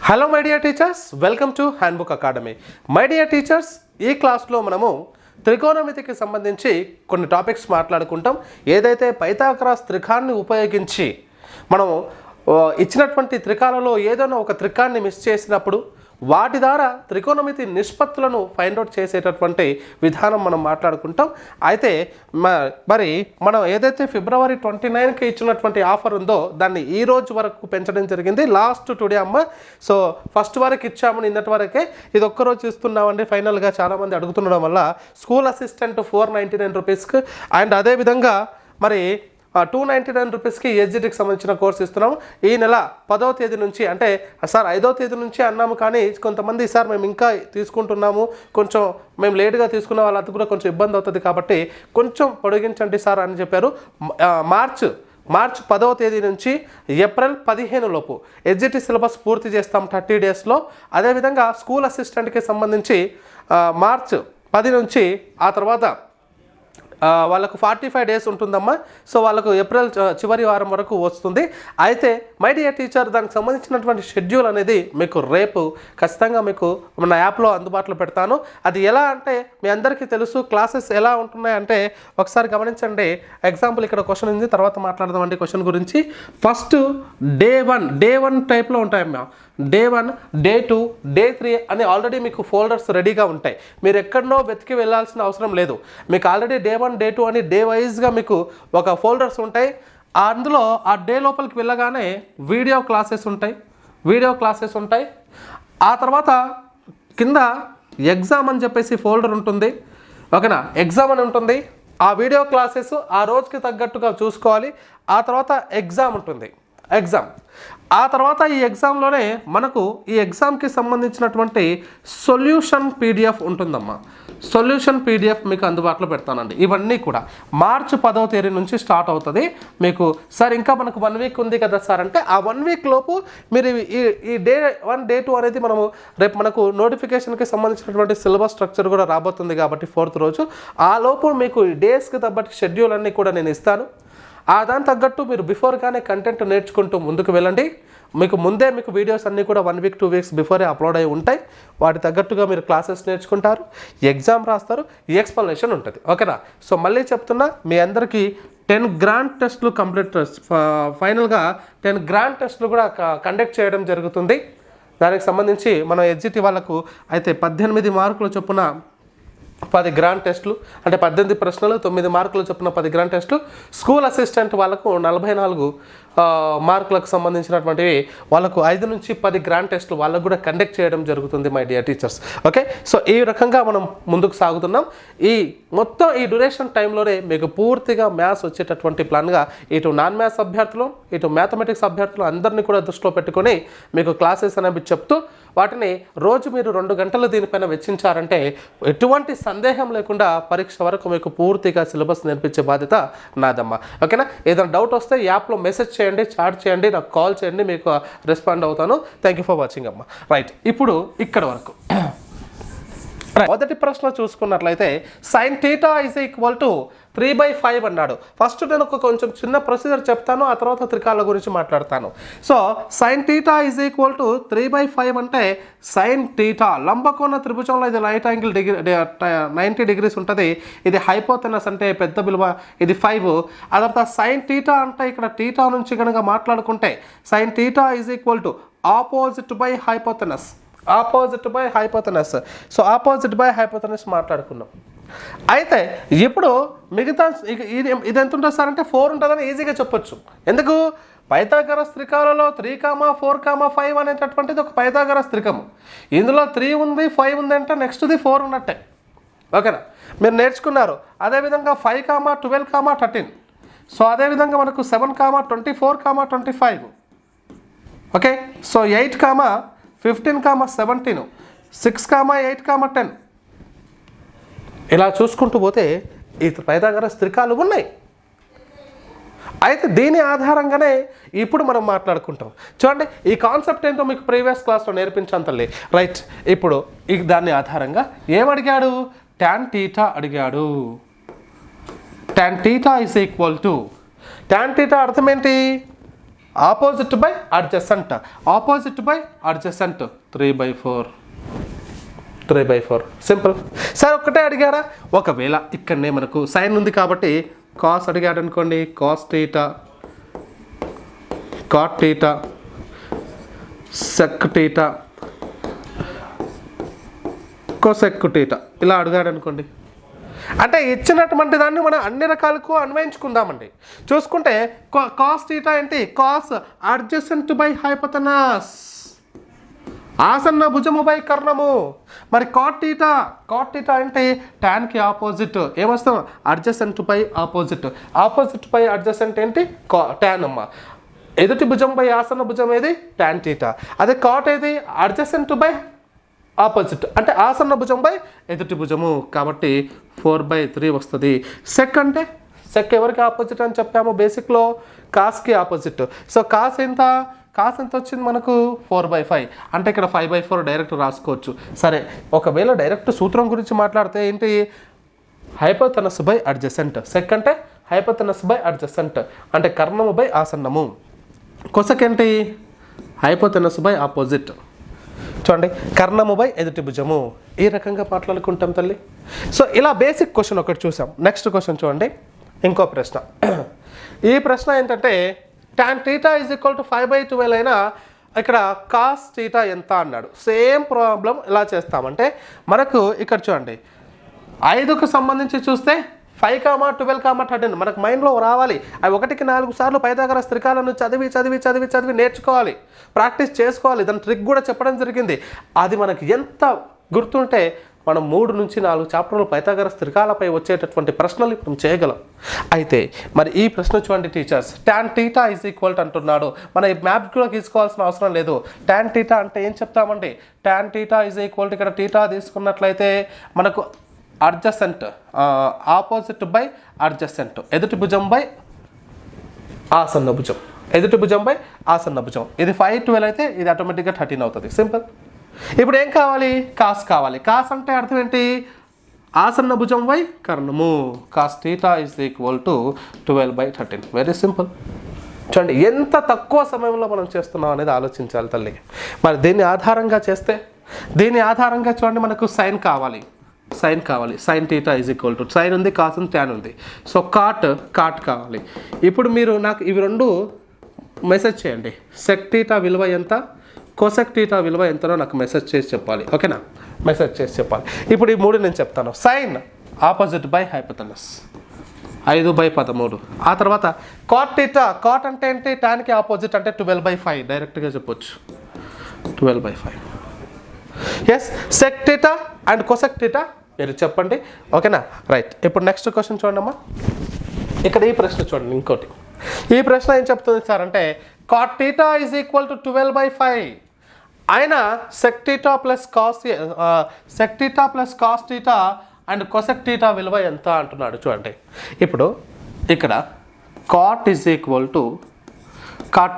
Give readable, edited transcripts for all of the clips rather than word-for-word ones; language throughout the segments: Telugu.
Hello my dear teachers, welcome to handbook academy. My dear teachers, ఈ క్లాస్లో మనము త్రికోణమితికి సంబంధించి కొన్ని టాపిక్స్ మాట్లాడుకుంటాం. ఏదైతే పైథాగరస్ త్రికాన్ని ఉపయోగించి మనము ఇచ్చినటువంటి త్రికాలలో ఏదైనా ఒక త్రికాన్ని మిస్ చేసినప్పుడు వాటి ద్వారా త్రికోణమితి నిష్పత్తులను ఫైండ్ అవుట్ చేసేటటువంటి విధానం మనం మాట్లాడుకుంటాం. అయితే మరి మనం ఏదైతే ఫిబ్రవరి 29కి ఇచ్చినటువంటి ఆఫర్ ఉందో దాన్ని ఈ రోజు వరకు పెంచడం జరిగింది. లాస్ట్ టుడే అమ్మ. సో ఫస్ట్ వరకు ఇచ్చాము, నిన్నటి వరకే. ఇది ఒక్కరోజు ఇస్తున్నామండి ఫైనల్గా చాలామంది అడుగుతుండడం వల్ల. స్కూల్ అసిస్టెంట్ 499 రూపీస్కి అండ్ అదేవిధంగా మరి 299 రూపీస్కి ఎస్జిటికి సంబంధించిన కోర్స్ ఇస్తున్నాము. ఈ నెల 10వ తేదీ నుంచి, అంటే సార్ 5వ తేదీ నుంచి అన్నాము, కానీ కొంతమంది సార్ మేము ఇంకా తీసుకుంటున్నాము, కొంచెం మేము లేట్గా తీసుకున్న వాళ్ళంతా కూడా కొంచెం ఇబ్బంది అవుతుంది కాబట్టి కొంచెం పొడిగించండి సార్ అని చెప్పారు. మార్చ్ 10వ తేదీ నుంచి ఏప్రిల్ 15 లోపు ఎస్జిటి సిలబస్ పూర్తి చేస్తాం 30 డేస్లో. అదేవిధంగా స్కూల్ అసిస్టెంట్కి సంబంధించి మార్చ్ 10 నుంచి ఆ తర్వాత వాళ్ళకు 45 డేస్ ఉంటుందమ్మా. సో వాళ్ళకు ఏప్రిల్ చివరి వారం వరకు వస్తుంది. అయితే మై డియర్ టీచర్, దానికి సంబంధించినటువంటి షెడ్యూల్ అనేది మీకు రేపు ఖచ్చితంగా మీకు మన యాప్లో అందుబాటులో పెడతాను. అది ఎలా అంటే మీ అందరికీ తెలుసు, క్లాసెస్ ఎలా ఉంటున్నాయంటే ఒకసారి గమనించండి. ఎగ్జాంపుల్ ఇక్కడ క్వశ్చన్ ఉంది, తర్వాత మాట్లాడదామండి క్వశ్చన్ గురించి. ఫస్ట్ డే వన్ టైప్లో ఉంటాయమ్మా. డే 1, డే 2, డే 3 అని ఆల్రెడీ మీకు ఫోల్డర్స్ రెడీగా ఉంటాయి. మీరు ఎక్కడనో వెతికి వెళ్ళాల్సిన అవసరం లేదు. మీకు ఆల్రెడీ డే 1, డే 2 అని డే వైజ్గా మీకు ఒక ఫోల్డర్స్ ఉంటాయి. అందులో ఆ డే లోపలికి వెళ్ళగానే వీడియో క్లాసెస్ ఉంటాయి. ఆ తర్వాత కింద ఎగ్జామ్ అని చెప్పేసి ఫోల్డర్ ఉంటుంది, ఓకేనా. ఎగ్జామ్ అని ఉంటుంది. ఆ వీడియో క్లాసెస్ ఆ రోజుకి తగ్గట్టుగా చూసుకోవాలి. ఆ తర్వాత ఎగ్జామ్ ఉంటుంది, ఆ తర్వాత ఈ ఎగ్జామ్లోనే మనకు ఈ ఎగ్జామ్కి సంబంధించినటువంటి సొల్యూషన్ పీడిఎఫ్ ఉంటుందమ్మా. సొల్యూషన్ పీడిఎఫ్ మీకు అందుబాటులో పెడతానండి. ఇవన్నీ కూడా మార్చి 10వ తేదీ నుంచి స్టార్ట్ అవుతుంది మీకు. సార్ ఇంకా మనకు 1 వీక్ ఉంది కదా సార్ అంటే, ఆ 1 వీక్ లోపు మీరు ఈ డే 1, డే 2 అనేది మనము రేపు మనకు నోటిఫికేషన్కి సంబంధించినటువంటి సిలబస్ స్ట్రక్చర్ కూడా రాబోతుంది కాబట్టి 4th రోజు ఆ లోపు మీకు డేస్కి తగ్గట్టు షెడ్యూల్ అన్నీ కూడా నేను ఇస్తాను. దాని తగ్గట్టు మీరు బిఫోర్గానే కంటెంట్ నేర్చుకుంటూ ముందుకు వెళ్ళండి. మీకు వీడియోస్ అన్నీ కూడా 1 వీక్ 2 వీక్స్ బిఫోరే అప్లోడ్ అయి ఉంటాయి. వాటి తగ్గట్టుగా మీరు క్లాసెస్ నేర్చుకుంటారు, ఎగ్జామ్ రాస్తారు, ఎక్స్ప్లెనేషన్ ఉంటుంది, ఓకేనా. సో మళ్ళీ చెప్తున్నా, మీ అందరికీ 10 గ్రాండ్ టెస్ట్లు కంప్లీట్, ఫైనల్గా 10 గ్రాండ్ టెస్ట్లు కూడా కండక్ట్ చేయడం జరుగుతుంది. దానికి సంబంధించి మనం ఎస్జిటి వాళ్ళకు అయితే 18 మార్కుల చొప్పున 10 గ్రాండ్ టెస్టులు, అంటే 18 ప్రశ్నలు 9 మార్కులు చొప్పున 10 గ్రాండ్ టెస్టులు. స్కూల్ అసిస్టెంట్ వాళ్ళకు 44 మార్కులకు సంబంధించినటువంటివి వాళ్ళకు 5 నుంచి 10 గ్రాండ్ టెస్టులు వాళ్ళకు కూడా కండక్ట్ చేయడం జరుగుతుంది my dear teachers, okay. So ఈ రకంగా మనం ముందుకు సాగుతున్నాం. ఈ మొత్తం ఈ డ్యూరేషన్ టైంలోనే మీకు పూర్తిగా మ్యాథ్స్ వచ్చేటటువంటి ప్లాన్గా ఇటు నాన్ మ్యాథ్స్ అభ్యర్థులు, ఇటు మ్యాథమెటిక్స్ అభ్యర్థులు అందరినీ కూడా దృష్టిలో పెట్టుకొని మీకు క్లాసెస్ అనేవి చెప్తూ వాటిని రోజు మీరు 2 గంటలు దీనిపైన వెచ్చించారంటే ఎటువంటి సందేహం లేకుండా పరీక్ష వరకు మీకు పూర్తిగా సిలబస్ నేర్పించే బాధ్యత నాదమ్మా, ఓకేనా. ఏదైనా డౌట్ వస్తే యాప్లో మెసేజ్ చేయండి, చాట్ చేయండి, నాకు కాల్ చేయండి, మీకు రెస్పాండ్ అవుతాను. థ్యాంక్ యూ ఫర్ వాచింగ్ అమ్మా. రైట్, ఇప్పుడు ఇక్కడ వరకు మొదటి ప్రశ్న చూసుకున్నట్లయితే sin θ = 3/5 అన్నాడు. ఫస్ట్ నేను కొంచెం చిన్న ప్రొసీజర్ చెప్తాను, ఆ తర్వాత త్రికాల గురించి మాట్లాడతాను. సో sin θ = 3/5 అంటే sin θ లంబకోణ త్రిభుజంలో ఇది రైట్ యాంగిల్ 90 degrees ఉంటుంది. ఇది హైపోతెనస్ అంటే పెద్ద విలువ, ఇది 5. ఆ తర్వాత sin θ అంటే ఇక్కడ θ నుంచి కనుక మాట్లాడుకుంటే sin θ = opposite by hypotenuse. So opposite by hypotenuse మాట్లాడుకున్నాం. అయితే ఇప్పుడు మిగతా ఇది ఎంత ఉంటుంది సార్ అంటే 4 ఉంటుందని ఈజీగా చెప్పొచ్చు. ఎందుకు? పైథాగరస్ త్రికాలలో 3, 4, 5 అనేటటువంటిది ఒక పైథాగరస్ త్రికము. ఇందులో 3 ఉంది, 5 ఉంది అంటే నెక్స్ట్ది 4 ఉన్నట్టే, ఓకేనా. మీరు నేర్చుకున్నారు. అదేవిధంగా 5, 12, 13. సో అదేవిధంగా మనకు 7, 24, 25, ఓకే. సో 8, 15, 17, 6, 8, 10. ఇలా చూసుకుంటూ పోతే ఈ పైథాగరస్ త్రికాలు ఉన్నాయి. అయితే దీని ఆధారంగానే ఇప్పుడు మనం మాట్లాడుకుంటాం. చూడండి, ఈ కాన్సెప్ట్ ఏంటో మీకు ప్రీవియస్ క్లాస్లో నేర్పించంతలే. రైట్, ఇప్పుడు దాని ఆధారంగా ఏమడిగాడు? tan θ అడిగాడు. tan θ = tan θ అర్థం ఏంటి? Opposite by adjacent, opposite by adjacent 3/4, 3/4 simple. Sir ఒక్కటే అడిగారా? ఒకవేళ ఇక్కడనే మనకు సైన్ ఉంది కాబట్టి కాస్ అడిగాడు అనుకోండి, cos theta, cot theta, sec theta, cosec theta ఇలా అడిగాడు అనుకోండి. అంటే ఇచ్చినటువంటి దాన్ని మనం అన్ని రకాలకు అన్వయించుకుందామండి. చూసుకుంటే కాస్ థీటా ఏంటి? కాస్ అడ్జసెంట్ బై హైపోతెనస్, ఆసన్న భుజము బై కర్ణము. మరి కాట్ థీటా, కాట్ థీటా అంటే టాన్కి ఆపోజిట్ ఏమొస్తాం? Adjacent by opposite, opposite by adjacent ఏంటి? టాన్ అమ్మ. ఎదుటి భుజం బై ఆసన్న భుజం ఏది? Tan theta. అదే కాట్ ఏది? అడ్జసెంట్ బై ఆపోజిట్ అంటే ఆసన్న భుజం బై ఎదుటి భుజము, కాబట్టి 4/3 వస్తుంది. సెక్ అంటే సెక్ ఎవరికి ఆపోజిట్ అని చెప్పాము బేసిక్లో? కాస్కి ఆపోజిట్. సో కాస్ ఎంత? కాస్ ఎంత వచ్చింది మనకు? 4/5. అంటే ఇక్కడ 5/4 డైరెక్ట్ రాసుకోవచ్చు. సరే, ఒకవేళ డైరెక్ట్ సూత్రం గురించి మాట్లాడితే ఏంటి? హైపోతెనస్ బై అడ్జసెంట్. సెక్ అంటే హైపోతెనస్ బై అడ్జసెంట్ అంటే కర్ణము బై ఆసన్నము. కొసక్ ఏంటి? హైపోతెనస్ బై ఆపోజిట్. చూడండి, కర్ణము బై ఎదుటి భుజము. ఈ రకంగా మాట్లాడుకుంటాం తల్లి. సో ఇలా బేసిక్ క్వశ్చన్ ఒకటి చూసాం. నెక్స్ట్ క్వశ్చన్ చూడండి, ఇంకో ప్రశ్న. ఈ ప్రశ్న ఏంటంటే tan θ = 5/12 అయినా ఇక్కడ కాస్ థీటా ఎంత అన్నాడు. సేమ్ ప్రాబ్లం ఎలా చేస్తామంటే మనకు ఇక్కడ చూడండి 5కు సంబంధించి చూస్తే 5, 12, 13 మనకు మైండ్లో రావాలి. అవి 1కి 4 సార్లు పైథాగరస్ త్రికాలను చదివి నేర్చుకోవాలి, ప్రాక్టీస్ చేసుకోవాలి. దాని ట్రిక్ కూడా చెప్పడం జరిగింది. అది మనకి ఎంత గుర్తుంటే మనం 3 నుంచి 4 చాప్టర్లు పైథాగరస్ త్రికాలపై వచ్చేటటువంటి ప్రశ్నలు ఇప్పుడు చేయగలం. అయితే మరి ఈ ప్రశ్న చూడండి టీచర్స్, tan θ అంటున్నాడు. మన ఈ మ్యాప్ కూడా తీసుకోవాల్సిన అవసరం లేదు. tan θ అంటే ఏం చెప్తామండి? tan θ ఇక్కడ థీటా తీసుకున్నట్లయితే మనకు అడ్జసెంట్, ఆపోజిట్ బై అడ్జసెంట్, ఎదుటి భుజం బై ఆసన్న భుజం, ఎదుటి భుజం బై ఆసన్న భుజం. ఇది 5/12 అయితే ఇది ఆటోమేటిక్గా 13 అవుతుంది. సింపుల్. ఇప్పుడు ఏం కావాలి? కాస్ కావాలి. కాస్ అంటే అర్థం ఏంటి? ఆసన్న భుజం బై కర్ణము. Cos theta = 12/13. Very simple. చూడండి ఎంత తక్కువ సమయంలో మనం చేస్తున్నాం అనేది ఆలోచించాలి తల్లి. మరి దీన్ని ఆధారంగా చేస్తే, దీని ఆధారంగా చూడండి మనకు సైన్ కావాలి, సైన్ కావాలి. సైన్ థీటా = సైన్ ఉంది, కాస్ ఉంది, ట్యాన్ ఉంది. సో కాట్ కావాలి. ఇప్పుడు మీరు నాకు ఇవి రెండు మెసేజ్ చేయండి. సెక్ థీటా విలువ ఎంత, కోసెక్ థీటా విలువ ఎంతనో నాకు మెసేజ్ చేసి చెప్పాలి. ఓకేనా? మెసేజ్ చేసి చెప్పాలి. ఇప్పుడు ఈ 3 నేను చెప్తాను. Sine opposite by hypotenuse 5/13. ఆ తర్వాత కాట్ థీటా, కాట్ అంటే ఏంటి? టాన్కి ఆపోజిట్ అంటే 12/5 డైరెక్ట్గా చెప్పొచ్చు, 12/5. Yes, sec theta and cosec theta మీరు చెప్పండి. ఓకేనా? రైట్. ఇప్పుడు నెక్స్ట్ క్వశ్చన్ చూడండి అమ్మా. ఇక్కడ ఈ ప్రశ్న చూడండి. ఇంకోటి ఈ ప్రశ్న ఏం చెప్తుంది సార్ అంటే కాట్ థీటా = 12/5 అయినా sec theta plus cos theta and cosec theta విలువ ఎంత అంటున్నాడు. చూడండి ఇప్పుడు ఇక్కడ కాట్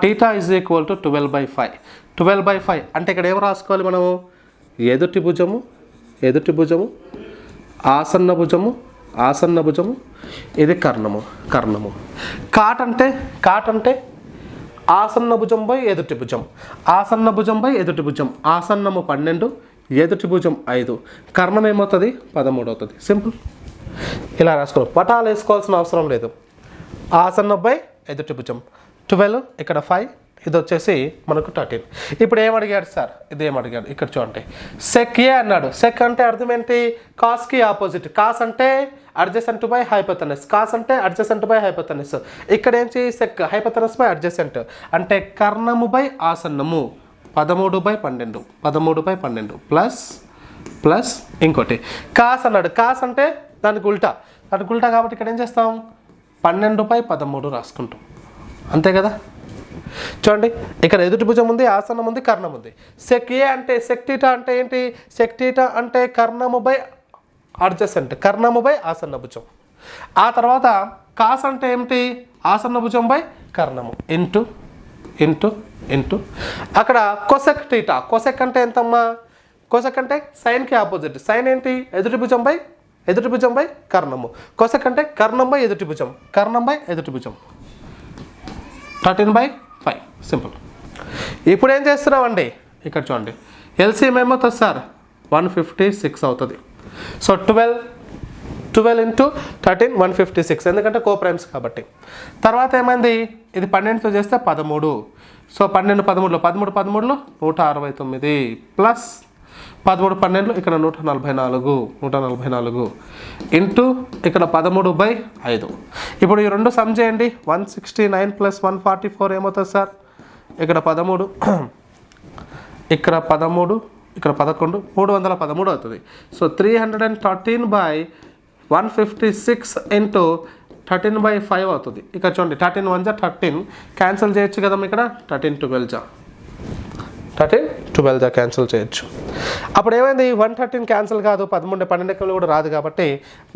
థీటా = 12/5. 12/5 అంటే ఇక్కడ ఏం రాసుకోవాలి మనము? ఎదుటి భుజము, ఆసన్న భుజము, ఇది కర్ణము. కాట్ అంటే ఆసన్న భుజం బై ఎదుటి భుజం, ఆసన్న భుజం బై ఎదుటి భుజం. ఆసన్నము 12, ఎదుటి భుజం 5, కర్ణం ఏమవుతుంది? 13 అవుతుంది. సింపుల్. ఇలా రాసుకోవాలి, పటాలు వేసుకోవాల్సిన అవసరం లేదు. ఆసన్న బై ఎదుటి భుజం 12, ఇక్కడ 5, ఇది వచ్చేసి మనకు 13. ఇప్పుడు ఏమడిగాడు సార్? ఇదేమడిగాడు ఇక్కడ చూడండి. సెక్ ఏ అన్నాడు. సెక్ అంటే అర్థం ఏంటి? కాస్కి ఆపోజిట్. కాస్ అంటే అడ్జసెంట్ బై హైపోతెనస్, కాస్ అంటే అడ్జసెంట్ బై హైపోతెనస్. ఇక్కడ ఏంటి? సెక్ హైపోతెనస్ బై అడ్జసెంట్ అంటే కర్ణము బై ఆసన్నము 13/12 ప్లస్ ఇంకోటి కాస్ అన్నాడు. కాస్ అంటే దానికి ఉల్టా కాబట్టి ఇక్కడ ఏం చేస్తాం? 12/13 రాసుకుంటాం. అంతే కదా? చూడండి ఇక్కడ ఎదుటి భుజం ఉంది, ఆసనం ఉంది, కర్ణం ఉంది. సెక్ ఏ అంటే సెక్ థీటా అంటే ఏంటి? సెక్ థీటా అంటే కర్ణము బై అడ్జసెంట్, కర్ణము బై ఆసన్న భుజం. ఆ తర్వాత కాస్ అంటే ఏమిటి? ఆసన్న భుజం బై కర్ణము ఇంటూ అక్కడ కొసెక్ థీటా. కొసెక్ అంటే ఎంతమ్మా? కొసెక్ అంటే సైన్కి ఆపోజిట్. సైన్ ఏంటి? ఎదుటి భుజం బై కర్ణము. కొసెక్ అంటే కర్ణం బై ఎదుటి భుజం, 13/5 5 సింపుల్. ఇప్పుడు ఏం చేస్తున్నామండి, ఇక్కడ చూడండి ఎల్సిఎం ఏమవుతుంది సార్ 156 అవుతుంది. సో 12 ఇంటూ 13 156, ఎందుకంటే కోప్రైమ్స్ కాబట్టి. తర్వాత ఏమైంది, ఇది 12తో చేస్తే 13. సో 12 13లో 13లో 169 ప్లస్ 13 12 ఇక్కడ 144 ఇంటూ ఇక్కడ 13/5. ఇప్పుడు ఈ రెండు సమ్ చేయండి, 169 ప్లస్ 144 ఏమవుతుంది సార్, ఇక్కడ 13 ఇక్కడ 13 ఇక్కడ 11 313 అవుతుంది. సో 313/156 ఇంటూ 13/5 అవుతుంది. ఇక్కడ చూడండి 13 1 13 క్యాన్సిల్ చేయొచ్చు కదా, ఇక్కడ 13 12 క్యాన్సిల్ చేయొచ్చు. అప్పుడు ఏమైంది, 113 క్యాన్సిల్ కాదు, 13 12 కూడా రాదు కాబట్టి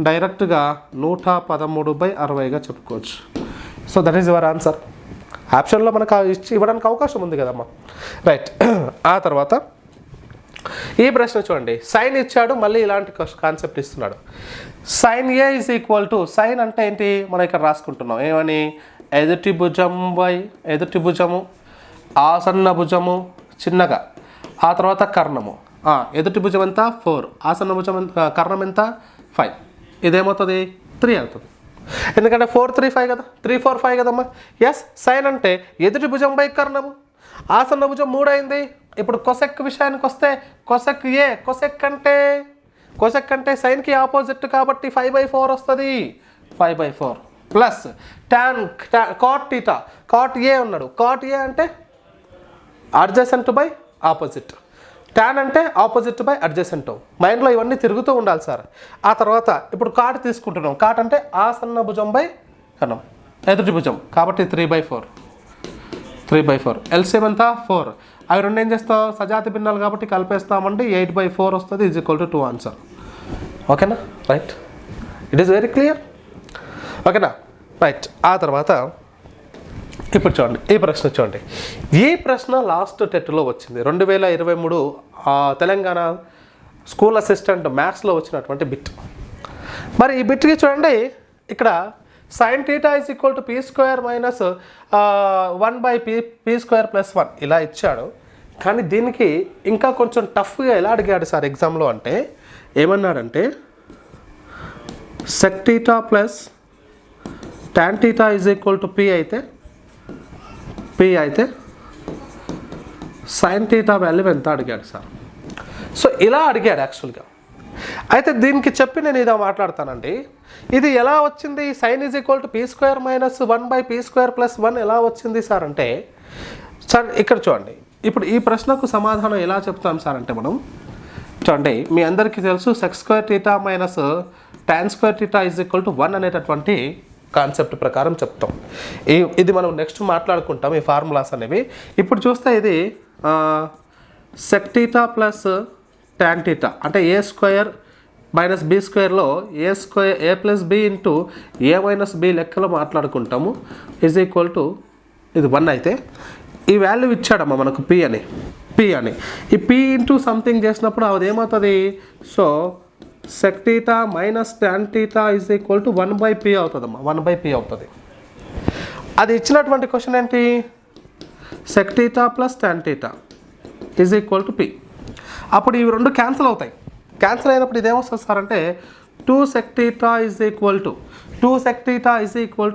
డైరెక్ట్గా 113/60గా చెప్పుకోవచ్చు. So that is your answer. ఆప్షన్లో మనకు ఇవ్వడానికి అవకాశం ఉంది కదమ్మా, రైట్. ఆ తర్వాత ఈ ప్రశ్న చూడండి, సైన్ ఇచ్చాడు, మళ్ళీ ఇలాంటి కాన్సెప్ట్ ఇస్తున్నాడు. Sine A is equal to, sine అంటే ఏంటి మనం ఇక్కడ రాసుకుంటున్నాం ఏమని, ఎదుటి భుజము ఆసన్న భుజము చిన్నగా, ఆ తర్వాత కర్ణము. ఎదుటి భుజం ఎంత 4, ఆసన్న భుజం కర్ణం ఎంత 5, ఇదేమవుతుంది 3 అవుతుంది, ఎందుకంటే 4 3 5 కదా, 3 4 5 కదమ్మా. ఎస్, సైన్ అంటే ఎదుటి భుజం బై కర్ణము, ఆసన్న భుజం 3 అయింది. ఇప్పుడు కొసెక్ విషయానికి వస్తే కొసెక్ ఏ, కొసెక్ అంటే సైన్కి ఆపోజిట్ కాబట్టి 5/4 వస్తుంది. 5/4 plus tan cot theta, cot A ఉన్నాడు, కాట్ ఏ అంటే అడ్జసెంట్ బై ఆపోజిట్, టాన్ అంటే ఆపోజిట్ బై అడ్జసెంట్. మైండ్లో ఇవన్నీ తిరుగుతూ ఉండాలి సార్. ఆ తర్వాత ఇప్పుడు కాట్ తీసుకుంటున్నాం, కాట్ అంటే ఆసన్న భుజం బై కర్ణం, ఎదుటి భుజం కాబట్టి 3/4 ఎల్సిఎం ఎంత 4. అవి రెండు ఏం చేస్తాం, సజాతి భిన్నాలు కాబట్టి కలిపేస్తామండి, 8/4 వస్తుంది, ఈజ్ ఈక్వల్ టు 2 ఆన్సర్. ఓకేనా, right, it is very clear. ఓకేనా, రైట్. ఆ తర్వాత ఇప్పుడు చూడండి ఈ ప్రశ్న చూడండి, ఈ ప్రశ్న లాస్ట్ టెట్లో వచ్చింది 2023 తెలంగాణ స్కూల్ అసిస్టెంట్ మ్యాథ్స్లో వచ్చినటువంటి బిట్. మరి ఈ బిట్కి చూడండి, ఇక్కడ sin θ is equal to p² minus 1/p² plus 1 ఇలా ఇచ్చాడు. కానీ దీనికి ఇంకా కొంచెం టఫ్గా ఎలా అడిగాడు సార్ ఎగ్జామ్లో అంటే, ఏమన్నాడంటే sec θ plus tan θ is equal to p అయితే sin θ వాల్యూ ఎంత అడిగాడు సార్. సో ఇలా అడిగాడు యాక్చువల్గా. అయితే దీనికి చెప్పి నేను ఇదా మాట్లాడతానండి, ఇది ఎలా వచ్చింది, sine is equal to p² minus 1/p² plus 1 ఎలా వచ్చింది సార్ అంటే, సార్ ఇక్కడ చూడండి, ఇప్పుడు ఈ ప్రశ్నకు సమాధానం ఎలా చెప్తాం సార్ అంటే, మనం చూడండి మీ అందరికీ తెలుసు sec² θ minus tan² θ is equal to 1 అనేటటువంటి కాన్సెప్ట్ ప్రకారం చెప్తాం. ఇది మనం నెక్స్ట్ మాట్లాడుకుంటాం ఈ ఫార్ములాస్ అనేవి. ఇప్పుడు చూస్తే ఇది sec θ ప్లస్ tan θ అంటే a² మైనస్ b²లో a plus b into a minus b లెక్కలో మాట్లాడుకుంటాము, ఈజ్ ఈక్వల్ టు ఇది 1 అయితే ఈ వాల్యూ ఇచ్చాడమ్మా మనకు p అని. ఈ p ఇంటూ సంథింగ్ చేసినప్పుడు అది ఏమవుతుంది, so sec θ minus tan θ is equal to 1/p అవుతుందమ్మా, 1/p అవుతుంది. అది ఇచ్చినటువంటి క్వశ్చన్ ఏంటి, sec θ plus tan θ is equal to p. అప్పుడు ఇవి రెండు క్యాన్సిల్ అవుతాయి. క్యాన్సిల్ అయినప్పుడు ఇదేమొస్తుంది సార్ అంటే 2 sec θ ఈజ్ ఈక్వల్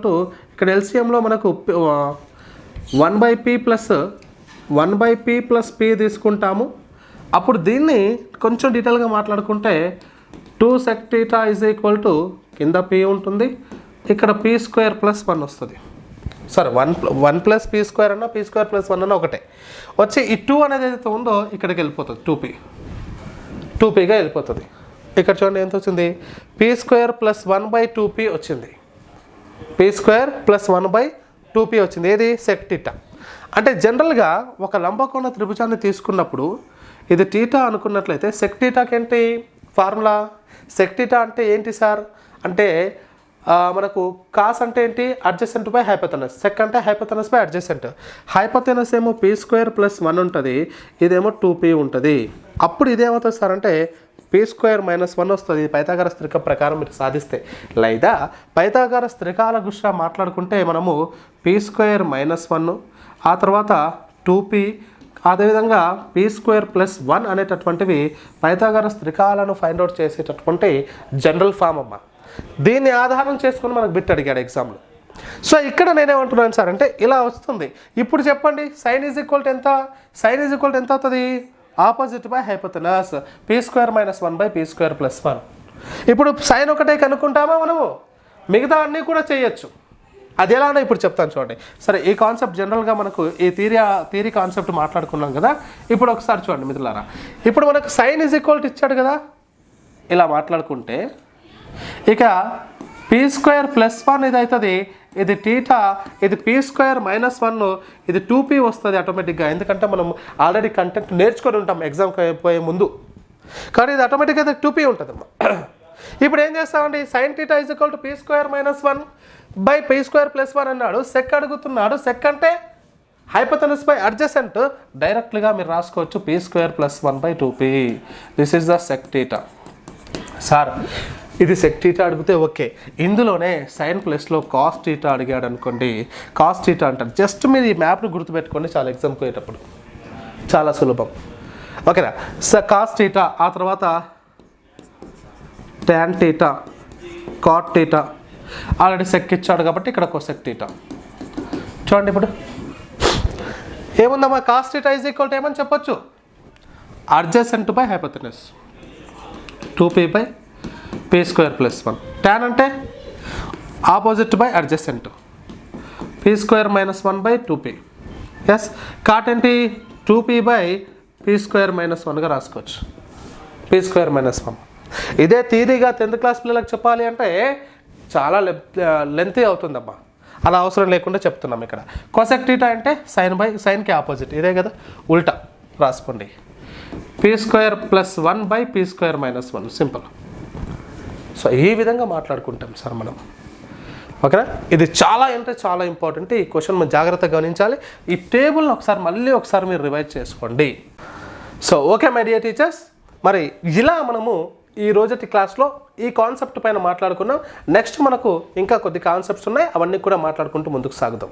టు ఇక్కడ ఎల్సిఎంలో మనకు 1/p ప్లస్ p తీసుకుంటాము. అప్పుడు దీన్ని కొంచెం డీటెయిల్గా మాట్లాడుకుంటే 2 sec θ ఈజ్ ఈక్వల్ టు కింద p ఉంటుంది, ఇక్కడ p² ప్లస్ 1 వస్తుంది. సరే 1 ప్లస్ p² అన్నా p² ప్లస్ 1 అన్నా ఒకటే వచ్చి ఈ 2 అనేది ఏదైతే ఉందో ఇక్కడికి వెళ్ళిపోతుంది, 2pగా వెళ్ళిపోతుంది. ఇక్కడ చూడండి ఎంత వచ్చింది, p² ప్లస్ 1/2p వచ్చింది, p² ప్లస్ 1/2p వచ్చింది. ఏది sec θ అంటే జనరల్గా ఒక లంబకోణ త్రిభుజాన్ని తీసుకున్నప్పుడు ఇది θ అనుకున్నట్లయితే sec θకి ఏంటి ఫార్ములా, sec θ అంటే ఏంటి సార్ అంటే మనకు కాస్ అంటే ఏంటి, అడ్జసెంట్ బై హైపోతెనస్, సెక్ అంటే హైపోతెనస్ బై అడ్జసెంట్. హైపోతెనస్ ఏమో p² ప్లస్ 1 ఉంటుంది, ఇదేమో 2p ఉంటుంది. అప్పుడు ఇదేమవుతుంది సార్ అంటే p² మైనస్ 1 వస్తుంది. పైథాగరస్ త్రికం ప్రకారం మీరు సాధిస్తే, లేదా పైథాగరస్ త్రికాల దృష్ట్యా మాట్లాడుకుంటే మనము p² మైనస్ 1 ఆ తర్వాత 2p, అదేవిధంగా p² + 1 అనేటటువంటివి పైథాగరస్ త్రికాలను ఫైండ్ అవుట్ చేసేటటువంటి జనరల్ ఫామ్ అమ్మ. దీన్ని ఆధారం చేసుకొని మనకు బిట్ అడిగాడు ఎగ్జామ్లో. సో ఇక్కడ నేనేమంటున్నాను సార్ అంటే ఇలా వస్తుంది. ఇప్పుడు చెప్పండి సైన్ ఈజ్ ఈక్వల్ టు ఎంత? సైన్ ఈజ్ ఈక్వల్ టు ఎంత అవుతుంది? Opposite by hypotenuse p² - 1 p² + 1. ఇప్పుడు సైన్ ఒకటే కనుక్కుంటామా మనము? మిగతా అన్నీ కూడా చేయొచ్చు. అది ఎలానో ఇప్పుడు చెప్తాను చూడండి. సరే, ఈ కాన్సెప్ట్ జనరల్గా మనకు ఈ థియరీ కాన్సెప్ట్ మాట్లాడుకున్నాం కదా. ఇప్పుడు ఒకసారి చూడండి మిత్రులారా. ఇప్పుడు మనకు సైన్ ఈజ్ ఈక్వల్ టు ఇచ్చాడు కదా, ఇలా మాట్లాడుకుంటే ఇక p² + 1 ఇది అవుతుంది, ఇది θ, ఇది p² - 1, ఇది 2p వస్తుంది ఆటోమేటిక్గా. ఎందుకంటే మనం ఆల్రెడీ కంటెంట్ నేర్చుకొని ఉంటాం ఎగ్జామ్కి అయిపోయే ముందు, కానీ ఇది ఆటోమేటిక్గా అయితే 2p ఉంటుందమ్మా. ఇప్పుడు ఏం చేస్తామండి? sin θ = p² - 1 బై p² + 1 అన్నాడు. సెక్ అడుగుతున్నాడు. సెక్ అంటే హైపోటెనస్ బై అడ్జసెంట్. డైరెక్ట్గా మీరు రాసుకోవచ్చు p² + 1/2p. This is the sec θ. Sir ఇది సెక్ θ అడిగితే ఓకే, ఇందులోనే సైన్ ప్లస్లో కాస్ θ అడిగాడు అనుకోండి, కాస్ θ అంటారు. జస్ట్ మీరు ఈ మ్యాప్ని గుర్తుపెట్టుకోండి చాలా, ఎగ్జామ్కి పోయేటప్పుడు చాలా సులభం. ఓకేనా? కాస్ θ, ఆ తర్వాత tan θ, cot θ. ఆల్రెడీ సెక్ ఇచ్చాడు కాబట్టి ఇక్కడ కొసెక్ θ. చూడండి ఇప్పుడు ఏముందమ్మా? కాస్ θ ఈజ్ ఈక్వల్ టు ఏమని చెప్పొచ్చు? Adjacent by hypotenuse 2p by p² + 1. tan అంటే opposite by adjacent p² - 1/2p. Yes, cot ఏంటి? 2p బై p² - 1గా రాసుకోవచ్చు. p² - 1. ఇదే థియరీగా 10th క్లాస్ పిల్లలకు చెప్పాలి అంటే చాలా లెంతీ అవుతుందమ్మా. అలా అవసరం లేకుండా చెప్తున్నాం ఇక్కడ. కొసెక్ θ అంటే సైన్కి ఆపోజిట్, ఇదే కదా, ఉల్టా రాసుకోండి. p² + 1/p² - 1. సింపుల్. సో ఈ విధంగా మాట్లాడుకుంటాం సార్ మనం. ఓకేనా? ఇది చాలా అంటే చాలా ఇంపార్టెంట్. ఈ క్వశ్చన్ మనం జాగ్రత్తగా గమనించాలి. ఈ టేబుల్ని మళ్ళీ ఒకసారి మీరు రివైజ్ చేసుకోండి. So okay my dear teachers, మరి ఇలా మనము ఈ రోజటి క్లాస్లో ఈ కాన్సెప్ట్ పైన మాట్లాడుకున్నాం. నెక్స్ట్ మనకు ఇంకా కొద్ది కాన్సెప్ట్స్ ఉన్నాయి, అవన్నీ కూడా మాట్లాడుకుంటూ ముందుకు సాగుదాం.